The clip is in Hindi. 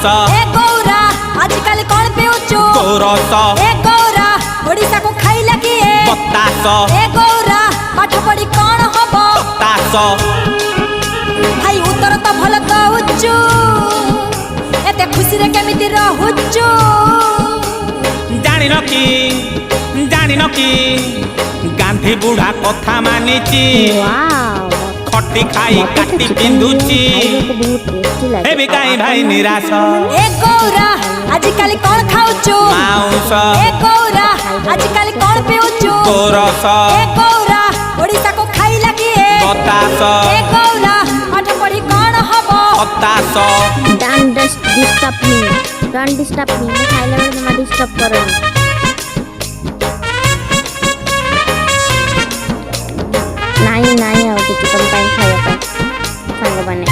माउस ए गौरा आजकल कौन पिउचु गोरस ए गौरा ओडिसा को खाई लगी ए बतास ए गौरा पाठ पढ़ी कौन हबो तास भाई उतर तो भल तो उच्चु एते खुशी रे केमिति रहुचु जानी न कि गांधी बुढ़ा कथा मानिची खटी खाई काटी पिंधुची हेबी काई भाई निराश ए गौरा आजकल कौन खाउचु माउस ए गौरा आजकल कौन पिउचु गोरस ए गौरा ओडिसा को खाई लगी ए बतास ए गौरा पाठ पढ़ी कौन हबो हताश Don't disturb me. Don't disturb me. मैं खाइला बेले तुम डिस्टर्ब करो नहीं नहीं आओ कि तुम पाइन खाइया पे सांग बने